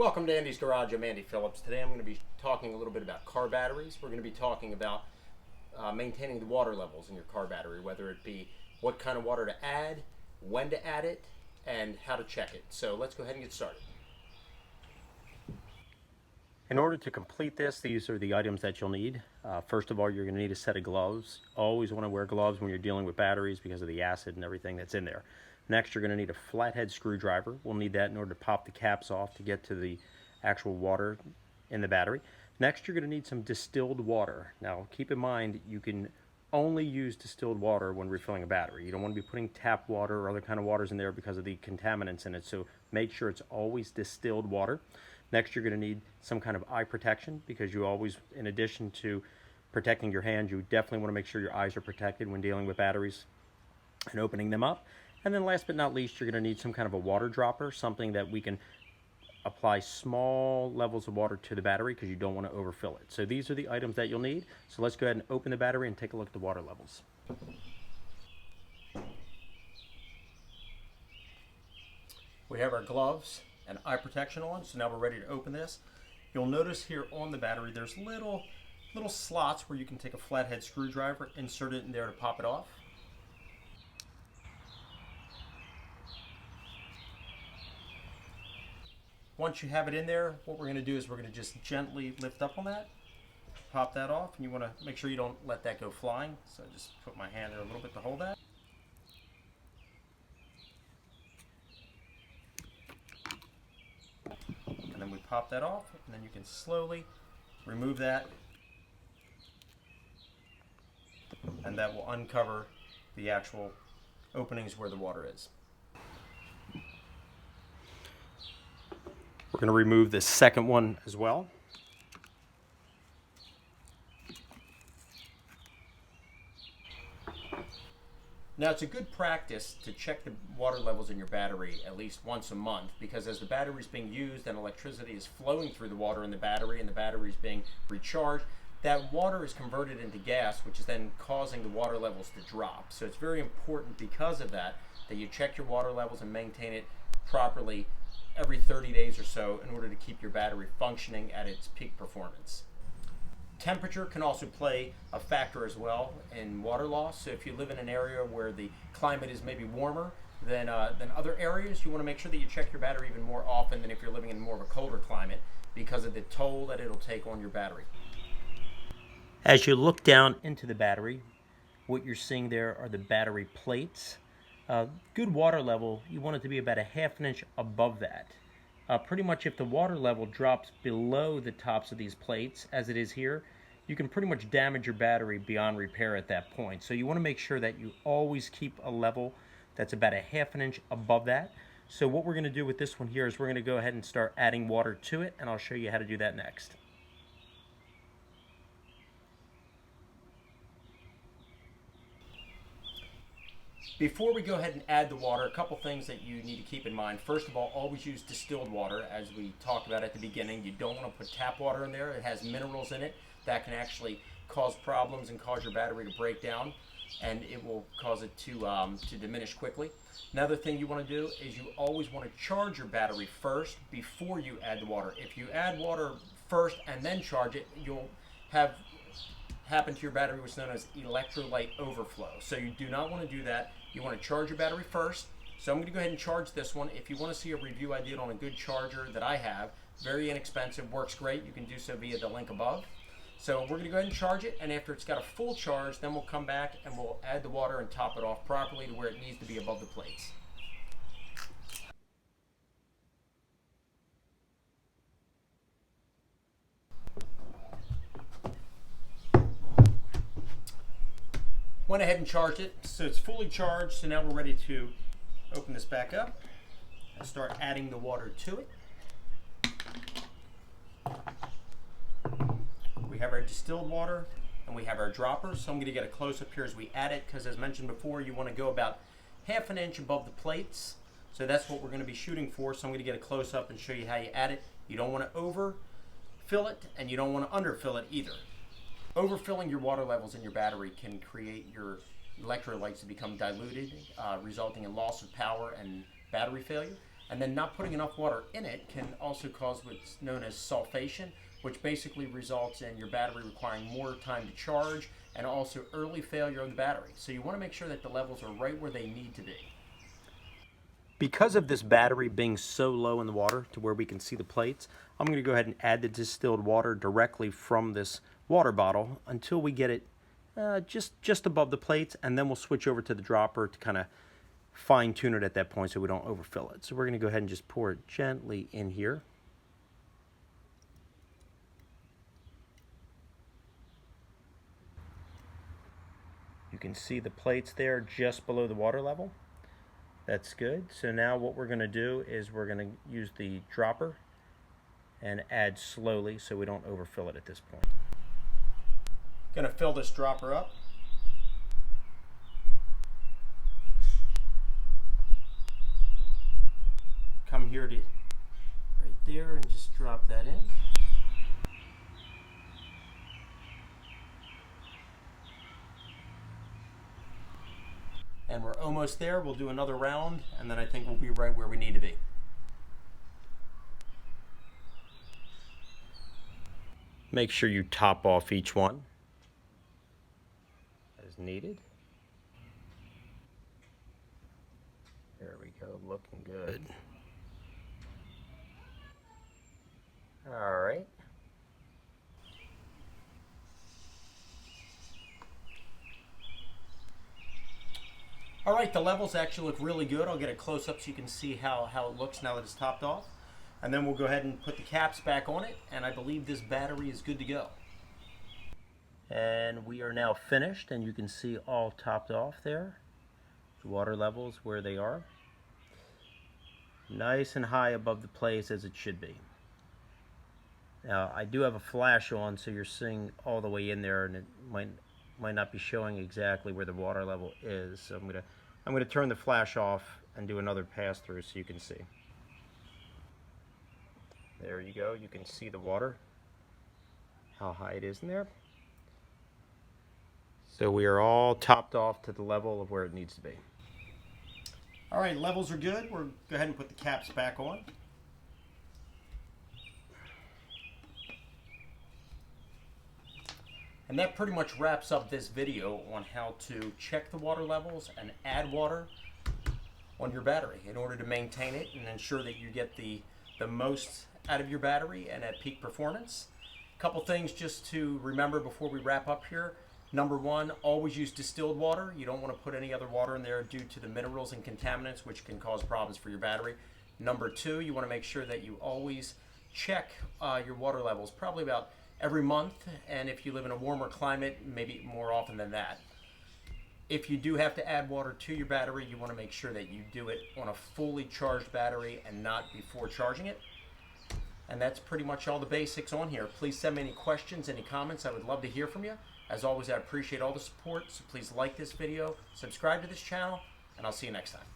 Welcome to Andy's Garage. I'm Andy Phillips. Today I'm going to be talking a little bit about car batteries. We're going to be talking about maintaining the water levels in your car battery, whether it be what kind of water to add, when to add it, and how to check it. So let's go ahead and get started. In order to complete this, these are the items that you'll need. First of all, you're going to need a set of gloves. Always want to wear gloves when you're dealing with batteries because of the acid and everything that's in there. Next, you're going to need a flathead screwdriver. We'll need that in order to pop the caps off to get to the actual water in the battery. Next, you're going to need some distilled water. Now, keep in mind, you can only use distilled water when refilling a battery. You don't want to be putting tap water or other kind of waters in there because of the contaminants in it, so make sure it's always distilled water. Next, you're going to need some kind of eye protection because you always, in addition to protecting your hand, you definitely want to make sure your eyes are protected when dealing with batteries and opening them up. And then last but not least, you're going to need some kind of a water dropper, something that we can apply small levels of water to the battery because you don't want to overfill it. So these are the items that you'll need. So let's go ahead and open the battery and take a look at the water levels. We have our gloves and eye protection on, so now we're ready to open this. You'll notice here on the battery there's little slots where you can take a flathead screwdriver, insert it in there to pop it off. Once you have it in there, what we're going to do is we're going to just gently lift up on that, pop that off, and you want to make sure you don't let that go flying. So I just put my hand there a little bit to hold that. And then we pop that off, and then you can slowly remove that, and that will uncover the actual openings where the water is. We're going to remove the second one as well. Now, it's a good practice to check the water levels in your battery at least once a month, because as the battery is being used and electricity is flowing through the water in the battery and the battery is being recharged, that water is converted into gas, which is then causing the water levels to drop. So it's very important because of that you check your water levels and maintain it properly every 30 days or so in order to keep your battery functioning at its peak performance. Temperature can also play a factor as well in water loss. So if you live in an area where the climate is maybe warmer than other areas, you want to make sure that you check your battery even more often than if you're living in more of a colder climate because of the toll that it'll take on your battery. As you look down into the battery, what you're seeing there are the battery plates. Good water level, you want it to be about a ½ inch above that. Pretty much if the water level drops below the tops of these plates, as it is here, you can pretty much damage your battery beyond repair at that point. So you want to make sure that you always keep a level that's about a ½ inch above that. So what we're going to do with this one here is we're going to go ahead and start adding water to it, and I'll show you how to do that next. Before we go ahead and add the water, a couple things that you need to keep in mind. First of all, always use distilled water, as we talked about at the beginning. You don't want to put tap water in there. It has minerals in it that can actually cause problems and cause your battery to break down, and it will cause it to diminish quickly. Another thing you want to do is you always want to charge your battery first before you add the water. If you add water first and then charge it, you'll have happen to your battery what's known as electrolyte overflow. So you do not want to do that. You want to charge your battery first. So I'm going to go ahead and charge this one. If you want to see a review I did on a good charger that I have, very inexpensive, works great, you can do so via the link above. So we're going to go ahead and charge it, and after it's got a full charge, then we'll come back and we'll add the water and top it off properly to where it needs to be above the plates. Went ahead and charged it, so it's fully charged. So now we're ready to open this back up and start adding the water to it. We have our distilled water and we have our dropper. So I'm going to get a close up here as we add it, because as mentioned before, you want to go about ½ an inch above the plates. So that's what we're going to be shooting for. So I'm going to get a close up and show you how you add it. You don't want to overfill it and you don't want to underfill it either. Overfilling your water levels in your battery can create your electrolytes to become diluted, resulting in loss of power and battery failure. And then not putting enough water in it can also cause what's known as sulfation, which basically results in your battery requiring more time to charge and also early failure of the battery. So you want to make sure that the levels are right where they need to be. Because of this battery being so low in the water to where we can see the plates, I'm going to go ahead and add the distilled water directly from this water bottle until we get it just above the plates, and then we'll switch over to the dropper to kind of fine tune it at that point so we don't overfill it. So we're going to go ahead and just pour it gently in here. You can see the plates there just below the water level. That's good. So now what we're going to do is we're going to use the dropper and add slowly so we don't overfill it at this point. Going to fill this dropper up. Come here to right there and just drop that in. And we're almost there. We'll do another round, and then I think we'll be right where we need to be. Make sure you top off each one as needed. There we go, looking good. All right. All right, the levels actually look really good. I'll get a close-up so you can see how it looks now that it's topped off. And then we'll go ahead and put the caps back on it, and I believe this battery is good to go. And we are now finished, and you can see all topped off there. The water levels where they are. Nice and high above the plates as it should be. Now, I do have a flash on, so you're seeing all the way in there, and it might not be showing exactly where the water level is. So I'm gonna turn the flash off and do another pass through so you can see. There you go. You can see the water, how high it is in there. So we are all topped off to the level of where it needs to be. All right, levels are good. We'll go ahead and put the caps back on. And that pretty much wraps up this video on how to check the water levels and add water on your battery in order to maintain it and ensure that you get the most out of your battery and at peak performance. A couple things just to remember before we wrap up here. Number one, always use distilled water. You don't want to put any other water in there due to the minerals and contaminants, which can cause problems for your battery. Number two, you want to make sure that you always check your water levels, probably about every month, and if you live in a warmer climate, maybe more often than that. If you do have to add water to your battery, you want to make sure that you do it on a fully charged battery and not before charging it. And that's pretty much all the basics on here. Please send me any questions, any comments. I would love to hear from you. As always, I appreciate all the support, so please like this video, subscribe to this channel, and I'll see you next time.